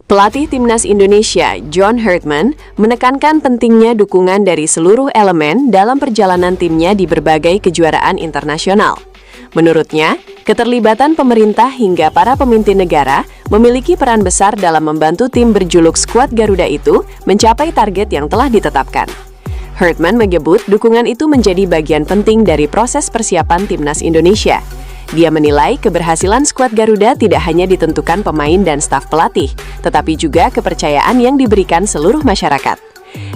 Pelatih Timnas Indonesia, John Hartman, menekankan pentingnya dukungan dari seluruh elemen dalam perjalanan timnya di berbagai kejuaraan internasional. Menurutnya, keterlibatan pemerintah hingga para pemimpin negara memiliki peran besar dalam membantu tim berjuluk skuad Garuda itu mencapai target yang telah ditetapkan. Hartman menyebut dukungan itu menjadi bagian penting dari proses persiapan Timnas Indonesia. Dia menilai keberhasilan skuad Garuda tidak hanya ditentukan pemain dan staf pelatih, tetapi juga kepercayaan yang diberikan seluruh masyarakat.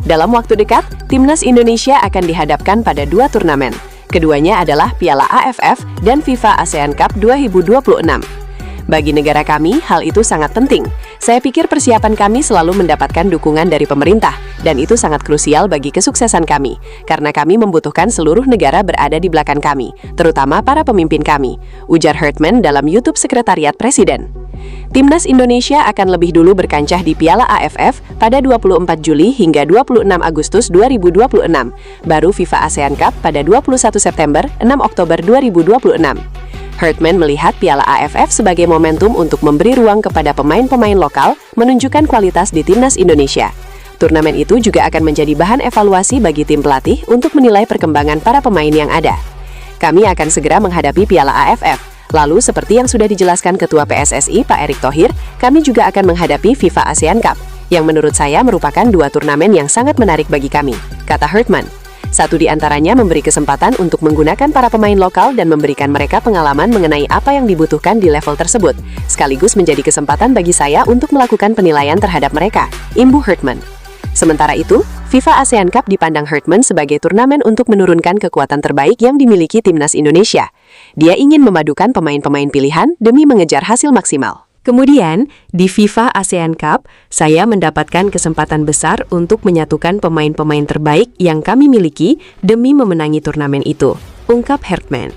Dalam waktu dekat, Timnas Indonesia akan dihadapkan pada 2 turnamen. Keduanya adalah Piala AFF dan FIFA ASEAN Cup 2026. Bagi negara kami, hal itu sangat penting. Saya pikir persiapan kami selalu mendapatkan dukungan dari pemerintah, dan itu sangat krusial bagi kesuksesan kami, karena kami membutuhkan seluruh negara berada di belakang kami, terutama para pemimpin kami, ujar Hartman dalam YouTube Sekretariat Presiden. Timnas Indonesia akan lebih dulu berkancah di Piala AFF pada 24 Juli hingga 26 Agustus 2026, baru FIFA ASEAN Cup pada 21 September 6 Oktober 2026. Hartman melihat Piala AFF sebagai momentum untuk memberi ruang kepada pemain-pemain lokal menunjukkan kualitas di Timnas Indonesia. Turnamen itu juga akan menjadi bahan evaluasi bagi tim pelatih untuk menilai perkembangan para pemain yang ada. Kami akan segera menghadapi Piala AFF. Lalu, seperti yang sudah dijelaskan Ketua PSSI Pak Erick Thohir, kami juga akan menghadapi FIFA ASEAN Cup, yang menurut saya merupakan 2 turnamen yang sangat menarik bagi kami, kata Hartman. Satu di antaranya memberi kesempatan untuk menggunakan para pemain lokal dan memberikan mereka pengalaman mengenai apa yang dibutuhkan di level tersebut, sekaligus menjadi kesempatan bagi saya untuk melakukan penilaian terhadap mereka, imbu Hartman. Sementara itu, FIFA ASEAN Cup dipandang Hartman sebagai turnamen untuk menurunkan kekuatan terbaik yang dimiliki Timnas Indonesia. Dia ingin memadukan pemain-pemain pilihan demi mengejar hasil maksimal. Kemudian, di FIFA ASEAN Cup, saya mendapatkan kesempatan besar untuk menyatukan pemain-pemain terbaik yang kami miliki demi memenangi turnamen itu, ungkap Hartman.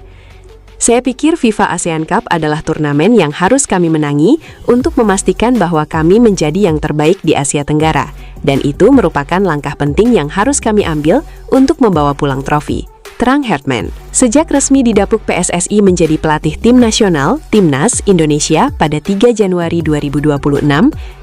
Saya pikir FIFA ASEAN Cup adalah turnamen yang harus kami menangi untuk memastikan bahwa kami menjadi yang terbaik di Asia Tenggara, dan itu merupakan langkah penting yang harus kami ambil untuk membawa pulang trofi, terang Hartman. Sejak resmi didapuk PSSI menjadi pelatih tim nasional, Timnas Indonesia pada 3 Januari 2026,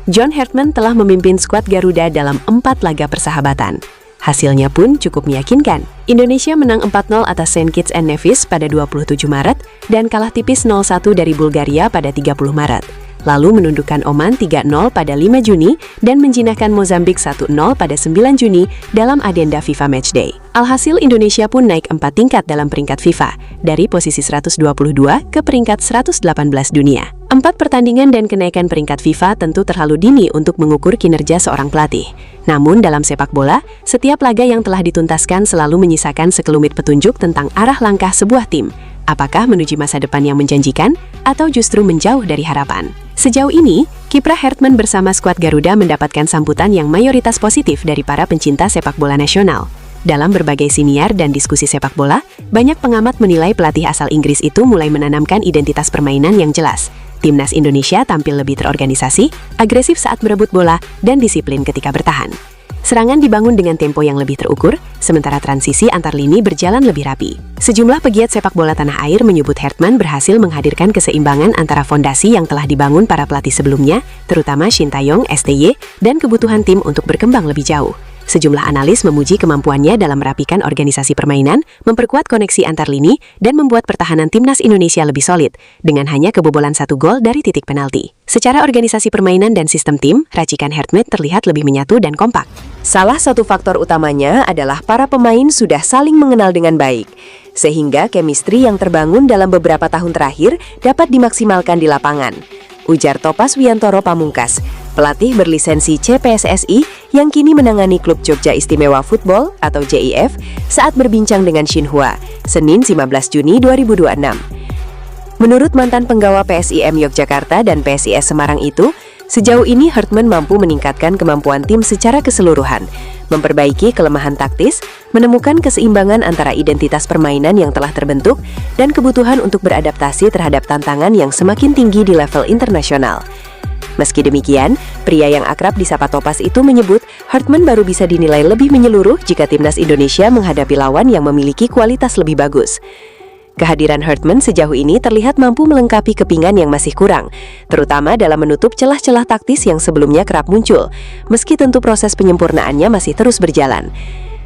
John Hartman telah memimpin skuad Garuda dalam 4 laga persahabatan. Hasilnya pun cukup meyakinkan. Indonesia menang 4-0 atas Saint Kitts and Nevis pada 27 Maret dan kalah tipis 0-1 dari Bulgaria pada 30 Maret. Lalu menundukkan Oman 3-0 pada 5 Juni dan menjinakkan Mozambik 1-0 pada 9 Juni dalam adenda FIFA Matchday. Alhasil Indonesia pun naik 4 tingkat dalam peringkat FIFA, dari posisi 122 ke peringkat 118 dunia. 4 pertandingan dan kenaikan peringkat FIFA tentu terlalu dini untuk mengukur kinerja seorang pelatih. Namun dalam sepak bola, setiap laga yang telah dituntaskan selalu menyisakan sekelumit petunjuk tentang arah langkah sebuah tim. Apakah menuju masa depan yang menjanjikan atau justru menjauh dari harapan? Sejauh ini, kiprah Hartman bersama skuad Garuda mendapatkan sambutan yang mayoritas positif dari para pencinta sepak bola nasional. Dalam berbagai siniar dan diskusi sepak bola, banyak pengamat menilai pelatih asal Inggris itu mulai menanamkan identitas permainan yang jelas. Timnas Indonesia tampil lebih terorganisasi, agresif saat merebut bola, dan disiplin ketika bertahan. Serangan dibangun dengan tempo yang lebih terukur, sementara transisi antar lini berjalan lebih rapi. Sejumlah pegiat sepak bola tanah air menyebut Hartman berhasil menghadirkan keseimbangan antara fondasi yang telah dibangun para pelatih sebelumnya, terutama Shin Tae-yong, STY, dan kebutuhan tim untuk berkembang lebih jauh. Sejumlah analis memuji kemampuannya dalam merapikan organisasi permainan, memperkuat koneksi antar lini, dan membuat pertahanan Timnas Indonesia lebih solid, dengan hanya kebobolan 1 gol dari titik penalti. Secara organisasi permainan dan sistem tim, racikan Hartman terlihat lebih menyatu dan kompak. Salah satu faktor utamanya adalah para pemain sudah saling mengenal dengan baik, sehingga chemistry yang terbangun dalam beberapa tahun terakhir dapat dimaksimalkan di lapangan, ujar Topas Wiantoro Pamungkas, pelatih berlisensi CPSSI yang kini menangani klub Jogja Istimewa Football atau JIF saat berbincang dengan Xinhua, Senin 15 Juni 2026. Menurut mantan penggawa PSIM Yogyakarta dan PSIS Semarang itu, sejauh ini Hartman mampu meningkatkan kemampuan tim secara keseluruhan, memperbaiki kelemahan taktis, menemukan keseimbangan antara identitas permainan yang telah terbentuk, dan kebutuhan untuk beradaptasi terhadap tantangan yang semakin tinggi di level internasional. Meski demikian, pria yang akrab disapa Topas itu menyebut Hartman baru bisa dinilai lebih menyeluruh jika Timnas Indonesia menghadapi lawan yang memiliki kualitas lebih bagus. Kehadiran Hartman sejauh ini terlihat mampu melengkapi kepingan yang masih kurang, terutama dalam menutup celah-celah taktis yang sebelumnya kerap muncul, meski tentu proses penyempurnaannya masih terus berjalan.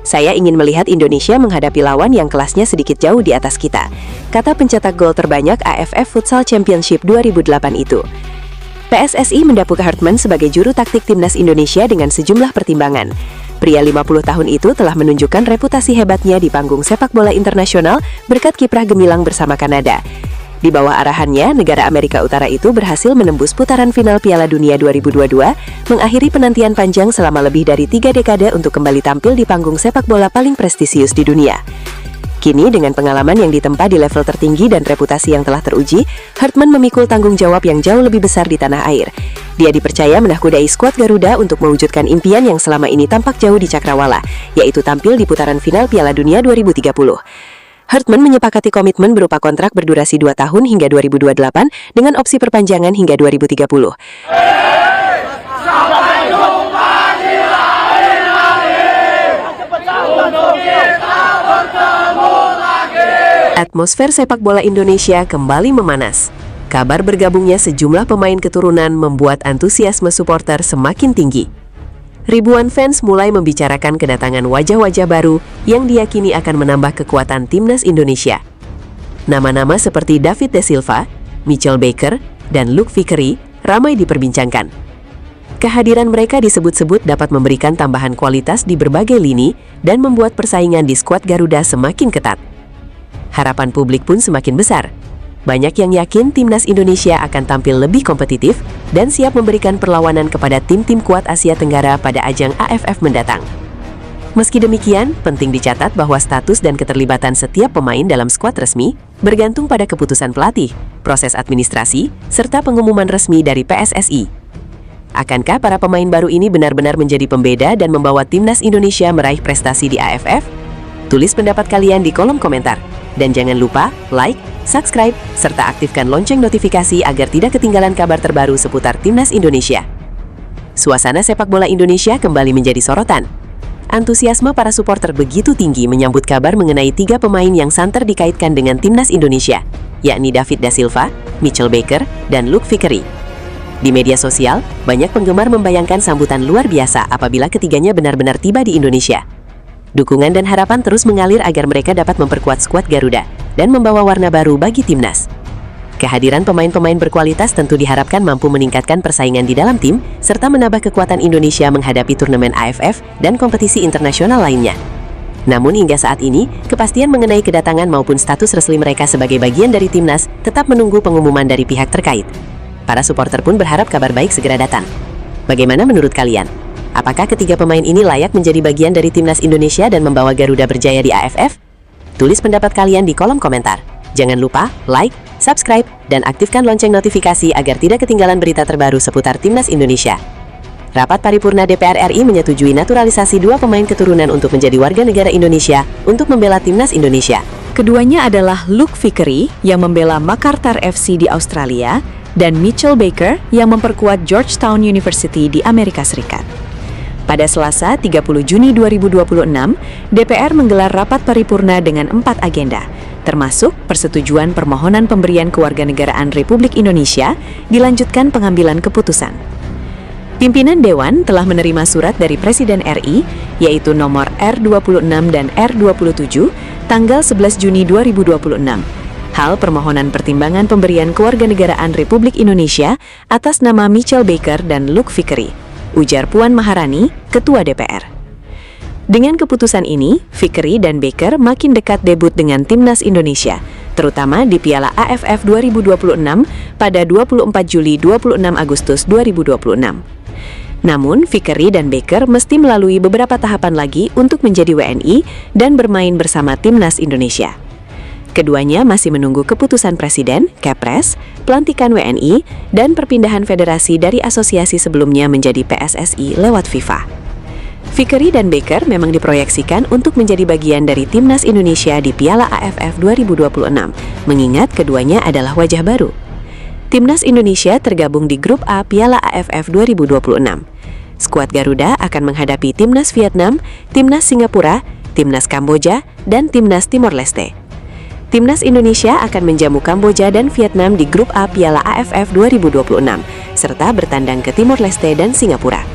Saya ingin melihat Indonesia menghadapi lawan yang kelasnya sedikit jauh di atas kita, kata pencetak gol terbanyak AFF Futsal Championship 2008 itu. PSSI mendapuk Hartman sebagai juru taktik timnas Indonesia dengan sejumlah pertimbangan. Pria 50 tahun itu telah menunjukkan reputasi hebatnya di panggung sepak bola internasional berkat kiprah gemilang bersama Kanada. Di bawah arahannya, negara Amerika Utara itu berhasil menembus putaran final Piala Dunia 2022, mengakhiri penantian panjang selama lebih dari 3 dekade untuk kembali tampil di panggung sepak bola paling prestisius di dunia. Kini, dengan pengalaman yang ditempa di level tertinggi dan reputasi yang telah teruji, Hartman memikul tanggung jawab yang jauh lebih besar di tanah air. Dia dipercaya menahkodai skuad Garuda untuk mewujudkan impian yang selama ini tampak jauh di cakrawala, yaitu tampil di putaran final Piala Dunia 2030. Hartman menyepakati komitmen berupa kontrak berdurasi 2 tahun hingga 2028 dengan opsi perpanjangan hingga 2030. Atmosfer sepak bola Indonesia kembali memanas. Kabar bergabungnya sejumlah pemain keturunan membuat antusiasme supporter semakin tinggi. Ribuan fans mulai membicarakan kedatangan wajah-wajah baru yang diyakini akan menambah kekuatan timnas Indonesia. Nama-nama seperti David De Silva, Mitchell Baker, dan Luke Vickery ramai diperbincangkan. Kehadiran mereka disebut-sebut dapat memberikan tambahan kualitas di berbagai lini dan membuat persaingan di skuad Garuda semakin ketat. Harapan publik pun semakin besar. Banyak yang yakin timnas Indonesia akan tampil lebih kompetitif dan siap memberikan perlawanan kepada tim-tim kuat Asia Tenggara pada ajang AFF mendatang. Meski demikian, penting dicatat bahwa status dan keterlibatan setiap pemain dalam skuad resmi bergantung pada keputusan pelatih, proses administrasi, serta pengumuman resmi dari PSSI. Akankah para pemain baru ini benar-benar menjadi pembeda dan membawa timnas Indonesia meraih prestasi di AFF? Tulis pendapat kalian di kolom komentar. Dan jangan lupa like, subscribe, serta aktifkan lonceng notifikasi agar tidak ketinggalan kabar terbaru seputar timnas Indonesia. Suasana sepak bola Indonesia kembali menjadi sorotan. Antusiasme para supporter begitu tinggi menyambut kabar mengenai 3 pemain yang santer dikaitkan dengan timnas Indonesia, yakni David Da Silva, Mitchell Baker, dan Luke Vickery. Di media sosial, banyak penggemar membayangkan sambutan luar biasa apabila ketiganya benar-benar tiba di Indonesia. Dukungan dan harapan terus mengalir agar mereka dapat memperkuat skuad Garuda dan membawa warna baru bagi timnas. Kehadiran pemain-pemain berkualitas tentu diharapkan mampu meningkatkan persaingan di dalam tim serta menambah kekuatan Indonesia menghadapi turnamen AFF dan kompetisi internasional lainnya. Namun hingga saat ini, kepastian mengenai kedatangan maupun status resmi mereka sebagai bagian dari timnas tetap menunggu pengumuman dari pihak terkait. Para supporter pun berharap kabar baik segera datang. Bagaimana menurut kalian? Apakah ketiga pemain ini layak menjadi bagian dari timnas Indonesia dan membawa Garuda berjaya di AFF? Tulis pendapat kalian di kolom komentar. Jangan lupa like, subscribe, dan aktifkan lonceng notifikasi agar tidak ketinggalan berita terbaru seputar timnas Indonesia. Rapat paripurna DPR RI menyetujui naturalisasi 2 pemain keturunan untuk menjadi warga negara Indonesia untuk membela timnas Indonesia. Keduanya adalah Luke Vickery yang membela Macarthur FC di Australia dan Mitchell Baker yang memperkuat Georgetown University di Amerika Serikat. Pada Selasa, 30 Juni 2026, DPR menggelar rapat paripurna dengan 4 agenda, termasuk persetujuan permohonan pemberian kewarganegaraan Republik Indonesia, dilanjutkan pengambilan keputusan. Pimpinan Dewan telah menerima surat dari Presiden RI, yaitu nomor R26 dan R27, tanggal 11 Juni 2026. Hal permohonan pertimbangan pemberian kewarganegaraan Republik Indonesia atas nama Mitchell Baker dan Luke Vickery, ujar Puan Maharani, Ketua DPR. Dengan keputusan ini, Vickery dan Baker makin dekat debut dengan timnas Indonesia, terutama di Piala AFF 2026 pada 24 Juli 26 Agustus 2026. Namun, Vickery dan Baker mesti melalui beberapa tahapan lagi untuk menjadi WNI dan bermain bersama timnas Indonesia. Keduanya masih menunggu keputusan Presiden, Kepres, pelantikan WNI, dan perpindahan federasi dari asosiasi sebelumnya menjadi PSSI lewat FIFA. Vickery dan Baker memang diproyeksikan untuk menjadi bagian dari timnas Indonesia di Piala AFF 2026, mengingat keduanya adalah wajah baru. Timnas Indonesia tergabung di Grup A Piala AFF 2026. Skuad Garuda akan menghadapi timnas Vietnam, timnas Singapura, timnas Kamboja, dan timnas Timor Leste. Timnas Indonesia akan menjamu Kamboja dan Vietnam di grup A Piala AFF 2026, serta bertandang ke Timor Leste dan Singapura.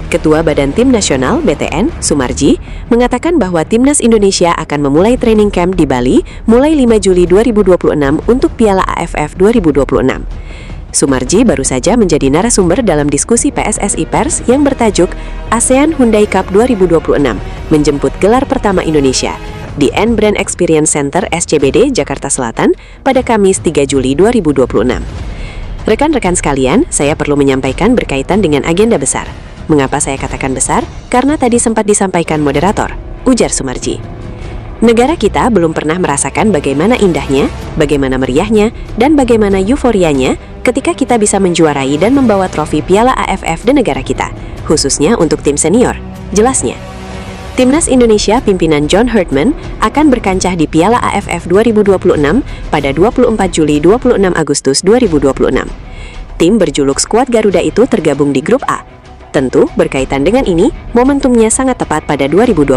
Ketua Badan Tim Nasional (BTN), Sumarji, mengatakan bahwa Timnas Indonesia akan memulai training camp di Bali mulai 5 Juli 2026 untuk Piala AFF 2026. Sumarji baru saja menjadi narasumber dalam diskusi PSSI Pers yang bertajuk ASEAN Hyundai Cup 2026 menjemput gelar pertama Indonesia di N Brand Experience Center SCBD, Jakarta Selatan pada Kamis 3 Juli 2026. Rekan-rekan sekalian, saya perlu menyampaikan berkaitan dengan agenda besar. Mengapa saya katakan besar? Karena tadi sempat disampaikan moderator, ujar Sumarji. Negara kita belum pernah merasakan bagaimana indahnya, bagaimana meriahnya, dan bagaimana euforianya ketika kita bisa menjuarai dan membawa trofi Piala AFF di negara kita, khususnya untuk tim senior, jelasnya. Timnas Indonesia pimpinan John Herdman akan berkancah di Piala AFF 2026 pada 24 Juli 26 Agustus 2026. Tim berjuluk Skuad Garuda itu tergabung di grup A. Tentu berkaitan dengan ini, momentumnya sangat tepat pada 2026.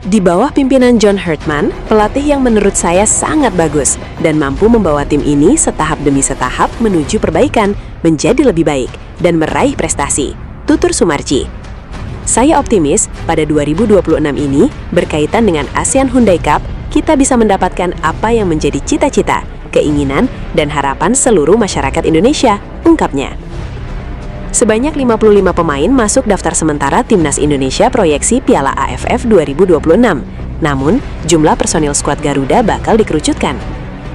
Di bawah pimpinan John Herdman, pelatih yang menurut saya sangat bagus dan mampu membawa tim ini setahap demi setahap menuju perbaikan, menjadi lebih baik, dan meraih prestasi, tutur Sumarji. Saya optimis pada 2026 ini, berkaitan dengan ASEAN Hyundai Cup, kita bisa mendapatkan apa yang menjadi cita-cita, keinginan, dan harapan seluruh masyarakat Indonesia, ungkapnya. Sebanyak 55 pemain masuk daftar sementara Timnas Indonesia proyeksi Piala AFF 2026. Namun, jumlah personil skuad Garuda bakal dikerucutkan.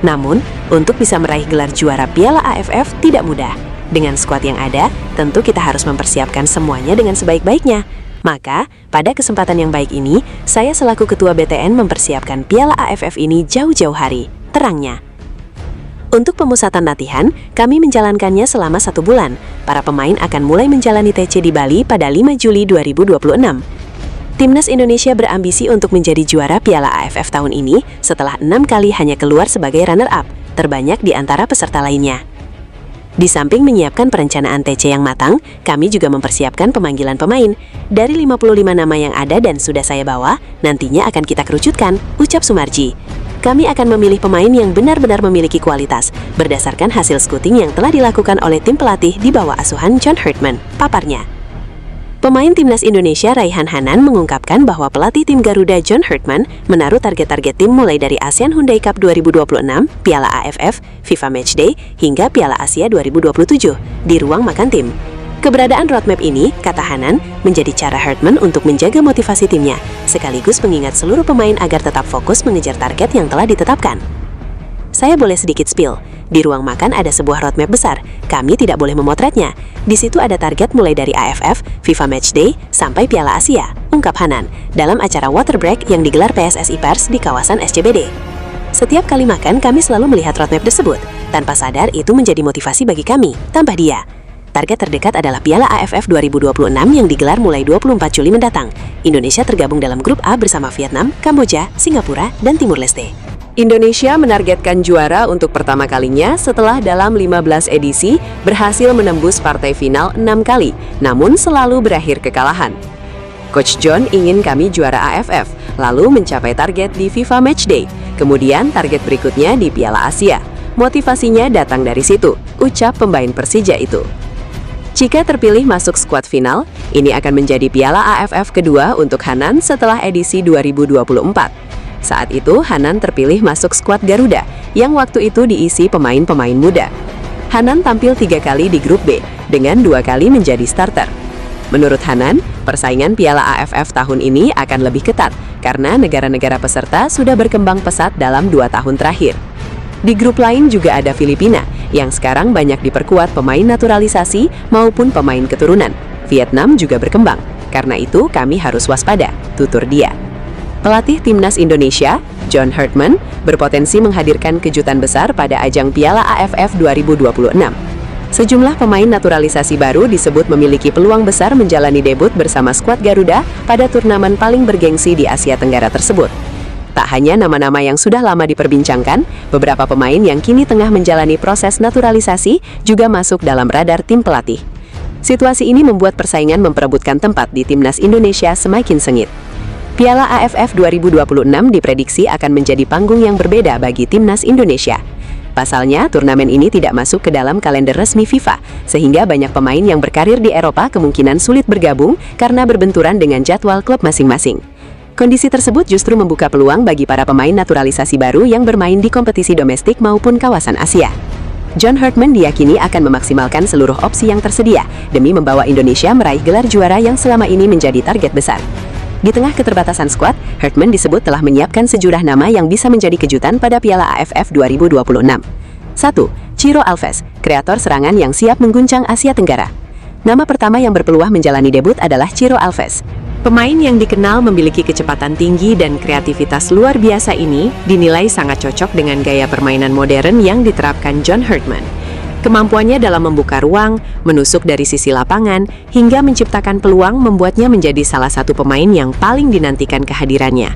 Namun, untuk bisa meraih gelar juara Piala AFF tidak mudah. Dengan skuad yang ada, tentu kita harus mempersiapkan semuanya dengan sebaik-baiknya. Maka, pada kesempatan yang baik ini, saya selaku Ketua BTN mempersiapkan Piala AFF ini jauh-jauh hari, terangnya. Untuk pemusatan latihan, kami menjalankannya selama 1 bulan. Para pemain akan mulai menjalani TC di Bali pada 5 Juli 2026. Timnas Indonesia berambisi untuk menjadi juara Piala AFF tahun ini setelah 6 kali hanya keluar sebagai runner-up, terbanyak di antara peserta lainnya. Di samping menyiapkan perencanaan TC yang matang, kami juga mempersiapkan pemanggilan pemain. Dari 55 nama yang ada dan sudah saya bawa, nantinya akan kita kerucutkan, ucap Sumarji. Kami akan memilih pemain yang benar-benar memiliki kualitas, berdasarkan hasil scouting yang telah dilakukan oleh tim pelatih di bawah asuhan John Herdman, paparnya. Pemain Timnas Indonesia Raihan Hanan mengungkapkan bahwa pelatih tim Garuda John Herdman menaruh target-target tim mulai dari ASEAN Hyundai Cup 2026, Piala AFF, FIFA Matchday, hingga Piala Asia 2027 di ruang makan tim. Keberadaan roadmap ini, kata Hanan, menjadi cara Herdman untuk menjaga motivasi timnya, sekaligus mengingat seluruh pemain agar tetap fokus mengejar target yang telah ditetapkan. Saya boleh sedikit spill. Di ruang makan ada sebuah roadmap besar. Kami tidak boleh memotretnya. Di situ ada target mulai dari AFF, FIFA Matchday, sampai Piala Asia, ungkap Hanan, dalam acara water break yang digelar PSSI Pers di kawasan SCBD. Setiap kali makan, kami selalu melihat roadmap tersebut. Tanpa sadar, itu menjadi motivasi bagi kami, tambah dia. Target terdekat adalah Piala AFF 2026 yang digelar mulai 24 Juli mendatang. Indonesia tergabung dalam grup A bersama Vietnam, Kamboja, Singapura, dan Timur Leste. Indonesia menargetkan juara untuk pertama kalinya setelah dalam 15 edisi berhasil menembus partai final 6 kali, namun selalu berakhir kekalahan. Coach John ingin kami juara AFF, lalu mencapai target di FIFA Matchday, kemudian target berikutnya di Piala Asia. Motivasinya datang dari situ, ucap pemain Persija itu. Jika terpilih masuk skuad final, ini akan menjadi Piala AFF kedua untuk Hanan setelah edisi 2024. Saat itu, Hanan terpilih masuk skuad Garuda, yang waktu itu diisi pemain-pemain muda. Hanan tampil 3 kali di grup B, dengan 2 kali menjadi starter. Menurut Hanan, persaingan Piala AFF tahun ini akan lebih ketat, karena negara-negara peserta sudah berkembang pesat dalam 2 tahun terakhir. Di grup lain juga ada Filipina, yang sekarang banyak diperkuat pemain naturalisasi maupun pemain keturunan. Vietnam juga berkembang, karena itu kami harus waspada, tutur dia. Pelatih Timnas Indonesia, John Herdman, berpotensi menghadirkan kejutan besar pada ajang Piala AFF 2026. Sejumlah pemain naturalisasi baru disebut memiliki peluang besar menjalani debut bersama skuad Garuda pada turnamen paling bergengsi di Asia Tenggara tersebut. Tak hanya nama-nama yang sudah lama diperbincangkan, beberapa pemain yang kini tengah menjalani proses naturalisasi juga masuk dalam radar tim pelatih. Situasi ini membuat persaingan memperebutkan tempat di Timnas Indonesia semakin sengit. Piala AFF 2026 diprediksi akan menjadi panggung yang berbeda bagi timnas Indonesia. Pasalnya, turnamen ini tidak masuk ke dalam kalender resmi FIFA, sehingga banyak pemain yang berkarir di Eropa kemungkinan sulit bergabung karena berbenturan dengan jadwal klub masing-masing. Kondisi tersebut justru membuka peluang bagi para pemain naturalisasi baru yang bermain di kompetisi domestik maupun kawasan Asia. John Hartman diyakini akan memaksimalkan seluruh opsi yang tersedia demi membawa Indonesia meraih gelar juara yang selama ini menjadi target besar. Di tengah keterbatasan skuad, Hartman disebut telah menyiapkan sejumlah nama yang bisa menjadi kejutan pada Piala AFF 2026. 1. Ciro Alves, kreator serangan yang siap mengguncang Asia Tenggara. Nama pertama yang berpeluang menjalani debut adalah Ciro Alves. Pemain yang dikenal memiliki kecepatan tinggi dan kreativitas luar biasa ini dinilai sangat cocok dengan gaya permainan modern yang diterapkan John Hartman. Kemampuannya dalam membuka ruang, menusuk dari sisi lapangan, hingga menciptakan peluang membuatnya menjadi salah satu pemain yang paling dinantikan kehadirannya.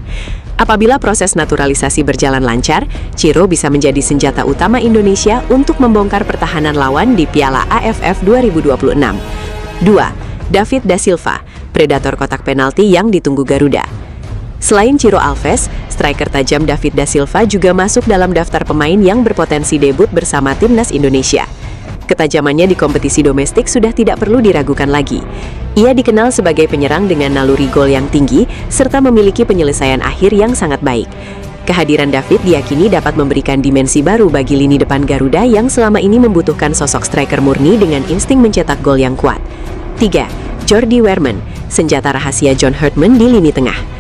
Apabila proses naturalisasi berjalan lancar, Ciro bisa menjadi senjata utama Indonesia untuk membongkar pertahanan lawan di Piala AFF 2026. 2. David da Silva, predator kotak penalti yang ditunggu Garuda. Selain Ciro Alves, striker tajam David da Silva juga masuk dalam daftar pemain yang berpotensi debut bersama timnas Indonesia. Ketajamannya di kompetisi domestik sudah tidak perlu diragukan lagi. Ia dikenal sebagai penyerang dengan naluri gol yang tinggi, serta memiliki penyelesaian akhir yang sangat baik. Kehadiran David diyakini dapat memberikan dimensi baru bagi lini depan Garuda yang selama ini membutuhkan sosok striker murni dengan insting mencetak gol yang kuat. 3. Jordi Weerman, senjata rahasia John Hartman di lini tengah.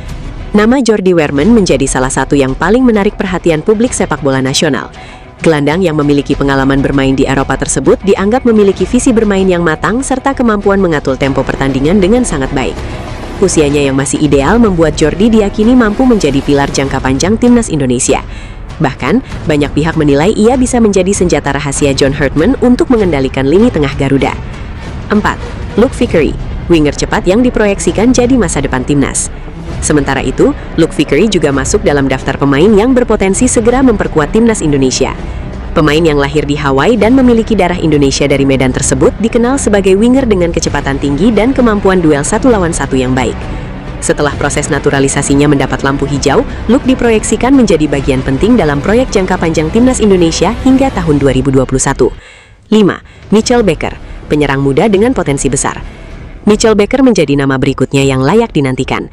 Nama Jordi Weerman menjadi salah satu yang paling menarik perhatian publik sepak bola nasional. Gelandang yang memiliki pengalaman bermain di Eropa tersebut dianggap memiliki visi bermain yang matang serta kemampuan mengatur tempo pertandingan dengan sangat baik. Usianya yang masih ideal membuat Jordi diyakini mampu menjadi pilar jangka panjang timnas Indonesia. Bahkan, banyak pihak menilai ia bisa menjadi senjata rahasia John Hartman untuk mengendalikan lini tengah Garuda. 4. Luke Vickery, winger cepat yang diproyeksikan jadi masa depan timnas. Sementara itu, Luke Vickery juga masuk dalam daftar pemain yang berpotensi segera memperkuat timnas Indonesia. Pemain yang lahir di Hawaii dan memiliki darah Indonesia dari Medan tersebut dikenal sebagai winger dengan kecepatan tinggi dan kemampuan duel 1 lawan 1 yang baik. Setelah proses naturalisasinya mendapat lampu hijau, Luke diproyeksikan menjadi bagian penting dalam proyek jangka panjang timnas Indonesia hingga tahun 2021. 5. Mitchell Baker, penyerang muda dengan potensi besar. Mitchell Baker menjadi nama berikutnya yang layak dinantikan.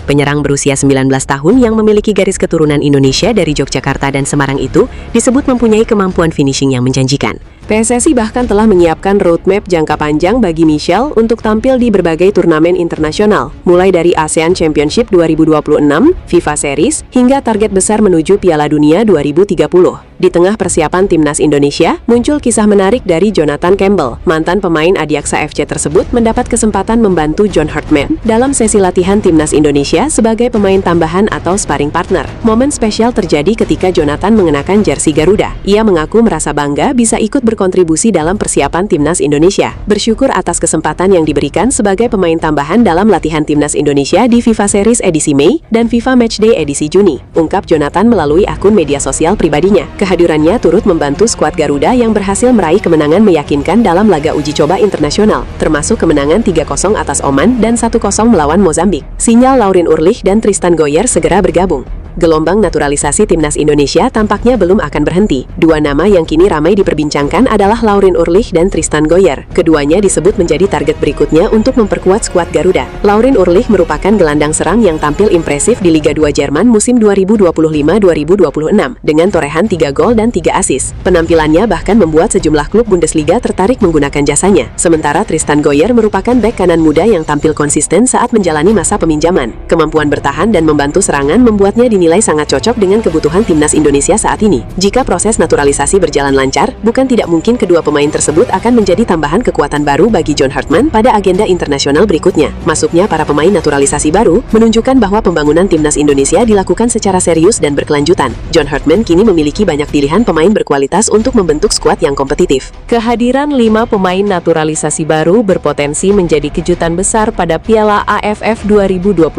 Penyerang berusia 19 tahun yang memiliki garis keturunan Indonesia dari Yogyakarta dan Semarang itu disebut mempunyai kemampuan finishing yang menjanjikan. PSSI bahkan telah menyiapkan roadmap jangka panjang bagi Mitchell untuk tampil di berbagai turnamen internasional, mulai dari ASEAN Championship 2026, FIFA Series, hingga target besar menuju Piala Dunia 2030. Di tengah persiapan timnas Indonesia, muncul kisah menarik dari Jonathan Campbell. Mantan pemain Adiaksa FC tersebut mendapat kesempatan membantu John Hartman dalam sesi latihan timnas Indonesia sebagai pemain tambahan atau sparring partner. Momen spesial terjadi ketika Jonathan mengenakan jersey Garuda. Ia mengaku merasa bangga bisa ikut berkontribusi dalam persiapan timnas Indonesia. Bersyukur atas kesempatan yang diberikan sebagai pemain tambahan dalam latihan timnas Indonesia di FIFA Series edisi Mei dan FIFA Matchday edisi Juni, ungkap Jonathan melalui akun media sosial pribadinya. Kehadirannya turut membantu skuad Garuda yang berhasil meraih kemenangan meyakinkan dalam laga uji coba internasional, termasuk kemenangan 3-0 atas Oman dan 1-0 melawan Mozambik. Sinyal Laurin Urlich dan Tristan Goyer segera bergabung. Gelombang naturalisasi timnas Indonesia tampaknya belum akan berhenti. Dua nama yang kini ramai diperbincangkan adalah Laurin Urlich dan Tristan Goyer. Keduanya disebut menjadi target berikutnya untuk memperkuat skuad Garuda. Laurin Urlich merupakan gelandang serang yang tampil impresif di Liga 2 Jerman musim 2025-2026 dengan torehan 3 gol dan 3 assist. Penampilannya bahkan membuat sejumlah klub Bundesliga tertarik menggunakan jasanya. Sementara Tristan Goyer merupakan bek kanan muda yang tampil konsisten saat menjalani masa peminjaman. Kemampuan bertahan dan membantu serangan membuatnya dinilai sangat cocok dengan kebutuhan timnas Indonesia saat ini. Jika proses naturalisasi berjalan lancar, bukan tidak mungkin kedua pemain tersebut akan menjadi tambahan kekuatan baru bagi John Hartman pada agenda internasional berikutnya. Masuknya para pemain naturalisasi baru menunjukkan bahwa pembangunan timnas Indonesia dilakukan secara serius dan berkelanjutan. John Hartman kini memiliki banyak pilihan pemain berkualitas untuk membentuk skuad yang kompetitif. Kehadiran 5 pemain naturalisasi baru berpotensi menjadi kejutan besar pada Piala AFF 2026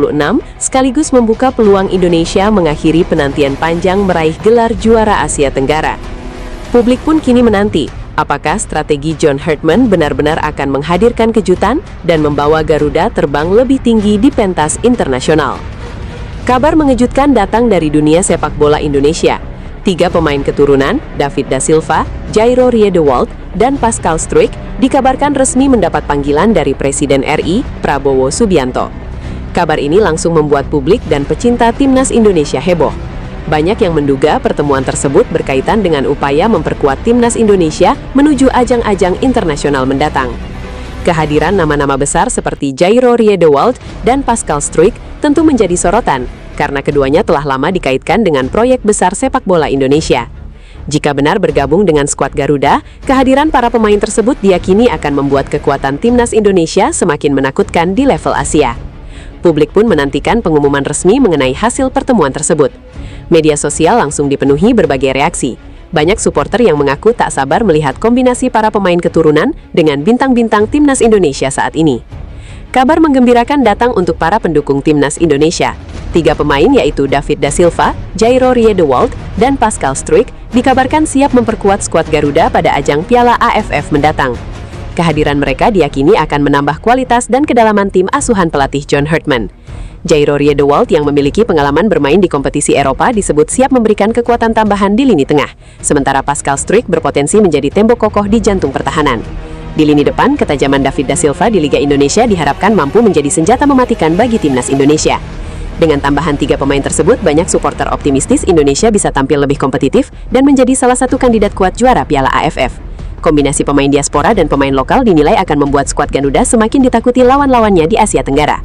sekaligus membuka peluang Indonesia mengakhiri penantian panjang meraih gelar juara Asia Tenggara. Publik pun kini menanti, apakah strategi John Hartman benar-benar akan menghadirkan kejutan dan membawa Garuda terbang lebih tinggi di pentas internasional. Kabar mengejutkan datang dari dunia sepak bola Indonesia. 3 pemain keturunan, David da Silva, Jairo Riedewald, dan Pascal Struijk, dikabarkan resmi mendapat panggilan dari Presiden RI, Prabowo Subianto. Kabar ini langsung membuat publik dan pecinta timnas Indonesia heboh. Banyak yang menduga pertemuan tersebut berkaitan dengan upaya memperkuat timnas Indonesia menuju ajang-ajang internasional mendatang. Kehadiran nama-nama besar seperti Jairo Riedewald dan Pascal Struijk tentu menjadi sorotan, karena keduanya telah lama dikaitkan dengan proyek besar sepak bola Indonesia. Jika benar bergabung dengan skuad Garuda, kehadiran para pemain tersebut diyakini akan membuat kekuatan timnas Indonesia semakin menakutkan di level Asia. Publik pun menantikan pengumuman resmi mengenai hasil pertemuan tersebut. Media sosial langsung dipenuhi berbagai reaksi. Banyak supporter yang mengaku tak sabar melihat kombinasi para pemain keturunan dengan bintang-bintang timnas Indonesia saat ini. Kabar menggembirakan datang untuk para pendukung timnas Indonesia. 3 pemain yaitu David da Silva, Jairo Riedewald, dan Pascal Struijk dikabarkan siap memperkuat skuad Garuda pada ajang Piala AFF mendatang. Kehadiran mereka diyakini akan menambah kualitas dan kedalaman tim asuhan pelatih John Herdman. Jairo Riedewald yang memiliki pengalaman bermain di kompetisi Eropa disebut siap memberikan kekuatan tambahan di lini tengah, sementara Pascal Struijk berpotensi menjadi tembok kokoh di jantung pertahanan. Di lini depan, ketajaman David da Silva di Liga Indonesia diharapkan mampu menjadi senjata mematikan bagi timnas Indonesia. Dengan tambahan 3 pemain tersebut, banyak supporter optimistis Indonesia bisa tampil lebih kompetitif dan menjadi salah satu kandidat kuat juara Piala AFF. Kombinasi pemain diaspora dan pemain lokal dinilai akan membuat skuad Garuda semakin ditakuti lawan-lawannya di Asia Tenggara.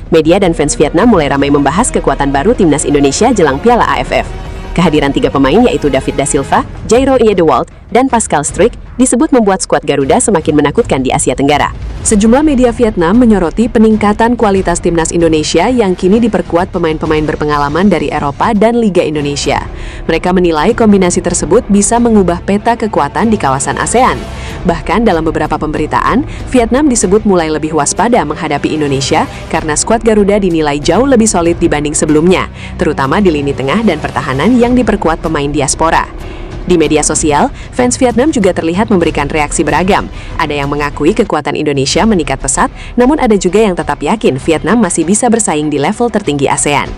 Media dan fans Vietnam mulai ramai membahas kekuatan baru timnas Indonesia jelang Piala AFF. Kehadiran 3 pemain yaitu David da Silva, Jairo Riedewald, dan Pascal Struijk disebut membuat skuad Garuda semakin menakutkan di Asia Tenggara. Sejumlah media Vietnam menyoroti peningkatan kualitas timnas Indonesia yang kini diperkuat pemain-pemain berpengalaman dari Eropa dan Liga Indonesia. Mereka menilai kombinasi tersebut bisa mengubah peta kekuatan di kawasan ASEAN. Bahkan dalam beberapa pemberitaan, Vietnam disebut mulai lebih waspada menghadapi Indonesia karena skuad Garuda dinilai jauh lebih solid dibanding sebelumnya, terutama di lini tengah dan pertahanan yang diperkuat pemain diaspora. Di media sosial, fans Vietnam juga terlihat memberikan reaksi beragam. Ada yang mengakui kekuatan Indonesia meningkat pesat, namun ada juga yang tetap yakin Vietnam masih bisa bersaing di level tertinggi ASEAN.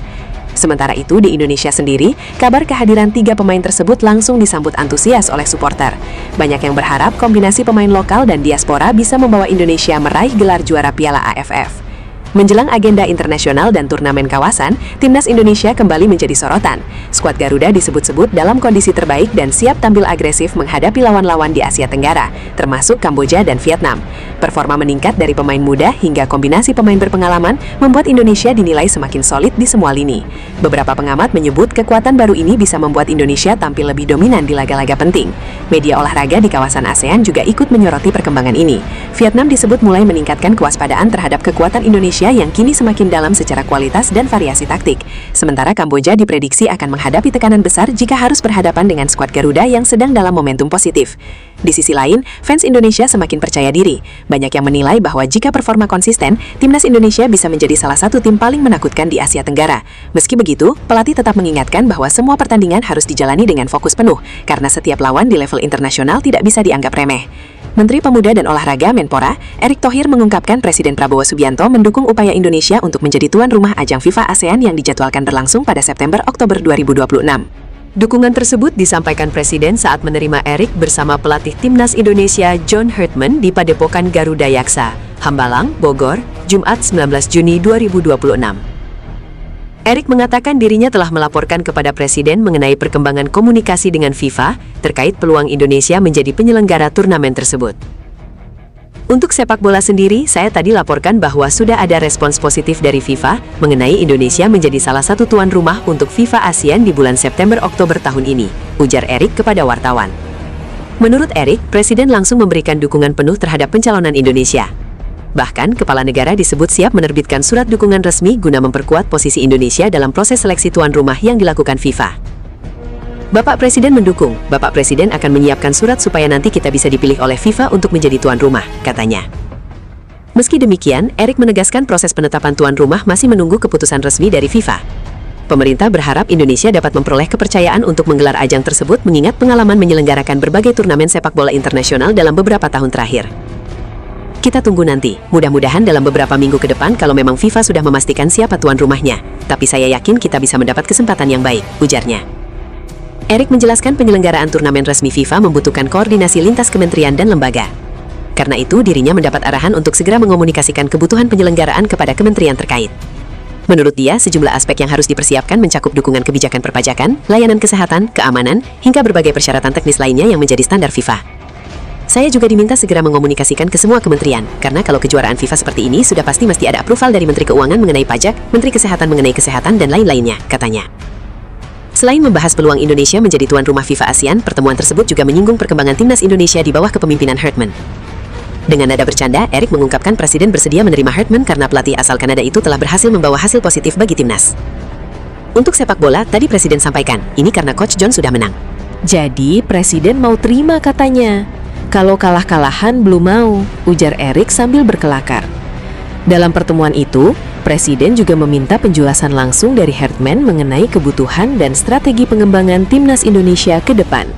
Sementara itu, di Indonesia sendiri, kabar kehadiran 3 pemain tersebut langsung disambut antusias oleh supporter. Banyak yang berharap kombinasi pemain lokal dan diaspora bisa membawa Indonesia meraih gelar juara Piala AFF. Menjelang agenda internasional dan turnamen kawasan, timnas Indonesia kembali menjadi sorotan. Skuad Garuda disebut-sebut dalam kondisi terbaik dan siap tampil agresif menghadapi lawan-lawan di Asia Tenggara, termasuk Kamboja dan Vietnam. Performa meningkat dari pemain muda hingga kombinasi pemain berpengalaman membuat Indonesia dinilai semakin solid di semua lini. Beberapa pengamat menyebut kekuatan baru ini bisa membuat Indonesia tampil lebih dominan di laga-laga penting. Media olahraga di kawasan ASEAN juga ikut menyoroti perkembangan ini. Vietnam disebut mulai meningkatkan kewaspadaan terhadap kekuatan Indonesia yang kini semakin dalam secara kualitas dan variasi taktik. Sementara Kamboja diprediksi akan menghadapi tekanan besar jika harus berhadapan dengan skuad Garuda yang sedang dalam momentum positif. Di sisi lain, fans Indonesia semakin percaya diri. Banyak yang menilai bahwa jika performa konsisten, timnas Indonesia bisa menjadi salah satu tim paling menakutkan di Asia Tenggara. Meski begitu, pelatih tetap mengingatkan bahwa semua pertandingan harus dijalani dengan fokus penuh, karena setiap lawan di level internasional tidak bisa dianggap remeh. Menteri Pemuda dan Olahraga Menpora, Erick Thohir mengungkapkan Presiden Prabowo Subianto mendukung upaya Indonesia untuk menjadi tuan rumah ajang FIFA ASEAN yang dijadwalkan berlangsung pada September-Oktober 2026. Dukungan tersebut disampaikan Presiden saat menerima Erick bersama pelatih timnas Indonesia John Herdman di Padepokan Garuda Yaksa, Hambalang, Bogor, Jumat 19 Juni 2026. Erick mengatakan dirinya telah melaporkan kepada Presiden mengenai perkembangan komunikasi dengan FIFA terkait peluang Indonesia menjadi penyelenggara turnamen tersebut. Untuk sepak bola sendiri, saya tadi laporkan bahwa sudah ada respons positif dari FIFA mengenai Indonesia menjadi salah satu tuan rumah untuk FIFA ASEAN di bulan September-Oktober tahun ini, ujar Erick kepada wartawan. Menurut Erick, Presiden langsung memberikan dukungan penuh terhadap pencalonan Indonesia. Bahkan, kepala negara disebut siap menerbitkan surat dukungan resmi guna memperkuat posisi Indonesia dalam proses seleksi tuan rumah yang dilakukan FIFA. Bapak Presiden mendukung, Bapak Presiden akan menyiapkan surat supaya nanti kita bisa dipilih oleh FIFA untuk menjadi tuan rumah, katanya. Meski demikian, Erick menegaskan proses penetapan tuan rumah masih menunggu keputusan resmi dari FIFA. Pemerintah berharap Indonesia dapat memperoleh kepercayaan untuk menggelar ajang tersebut mengingat pengalaman menyelenggarakan berbagai turnamen sepak bola internasional dalam beberapa tahun terakhir. Kita tunggu nanti. Mudah-mudahan dalam beberapa minggu ke depan kalau memang FIFA sudah memastikan siapa tuan rumahnya. Tapi saya yakin kita bisa mendapat kesempatan yang baik, ujarnya. Erik menjelaskan penyelenggaraan turnamen resmi FIFA membutuhkan koordinasi lintas kementerian dan lembaga. Karena itu, dirinya mendapat arahan untuk segera mengomunikasikan kebutuhan penyelenggaraan kepada kementerian terkait. Menurut dia, sejumlah aspek yang harus dipersiapkan mencakup dukungan kebijakan perpajakan, layanan kesehatan, keamanan, hingga berbagai persyaratan teknis lainnya yang menjadi standar FIFA. Saya juga diminta segera mengomunikasikan ke semua kementerian, karena kalau kejuaraan FIFA seperti ini sudah pasti mesti ada approval dari Menteri Keuangan mengenai pajak, Menteri Kesehatan mengenai kesehatan, dan lain-lainnya, katanya. Selain membahas peluang Indonesia menjadi tuan rumah FIFA ASEAN, pertemuan tersebut juga menyinggung perkembangan timnas Indonesia di bawah kepemimpinan Hartman. Dengan nada bercanda, Erik mengungkapkan Presiden bersedia menerima Hartman karena pelatih asal Kanada itu telah berhasil membawa hasil positif bagi timnas. Untuk sepak bola, tadi Presiden sampaikan, ini karena Coach John sudah menang. Jadi, Presiden mau terima katanya. Kalau kalah-kalahan belum mau, ujar Erik sambil berkelakar. Dalam pertemuan itu, Presiden juga meminta penjelasan langsung dari Hartman mengenai kebutuhan dan strategi pengembangan timnas Indonesia ke depan.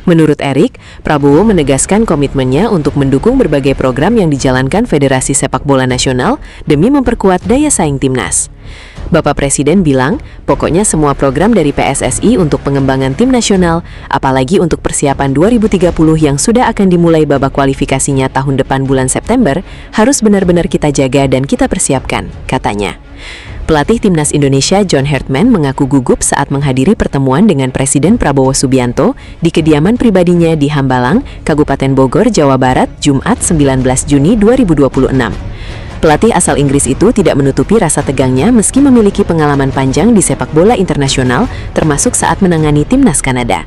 Menurut Erik, Prabowo menegaskan komitmennya untuk mendukung berbagai program yang dijalankan Federasi Sepak Bola Nasional demi memperkuat daya saing timnas. Bapak Presiden bilang, pokoknya semua program dari PSSI untuk pengembangan tim nasional, apalagi untuk persiapan 2030 yang sudah akan dimulai babak kualifikasinya tahun depan bulan September, harus benar-benar kita jaga dan kita persiapkan, katanya. Pelatih Timnas Indonesia John Hartman mengaku gugup saat menghadiri pertemuan dengan Presiden Prabowo Subianto di kediaman pribadinya di Hambalang, Kabupaten Bogor, Jawa Barat, Jumat 19 Juni 2026. Pelatih asal Inggris itu tidak menutupi rasa tegangnya meski memiliki pengalaman panjang di sepak bola internasional, termasuk saat menangani timnas Kanada.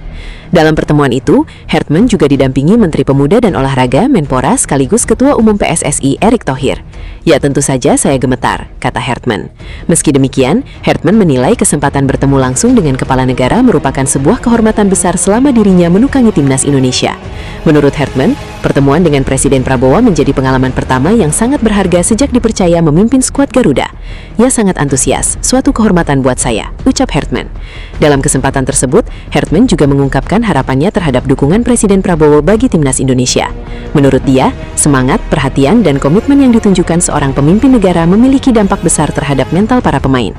Dalam pertemuan itu, Hartman juga didampingi Menteri Pemuda dan Olahraga Menpora sekaligus Ketua Umum PSSI Erick Thohir. Ya tentu saja saya gemetar, kata Hartman. Meski demikian, Hartman menilai kesempatan bertemu langsung dengan kepala negara merupakan sebuah kehormatan besar selama dirinya menukangi timnas Indonesia. Menurut Hartman, pertemuan dengan Presiden Prabowo menjadi pengalaman pertama yang sangat berharga sejak dipercaya memimpin skuad Garuda. Ya sangat antusias, suatu kehormatan buat saya, ucap Hartman. Dalam kesempatan tersebut, Hartman juga mengungkapkan harapannya terhadap dukungan Presiden Prabowo bagi timnas Indonesia. Menurut dia, semangat, perhatian, dan komitmen yang ditunjukkan seorang pemimpin negara memiliki dampak besar terhadap mental para pemain.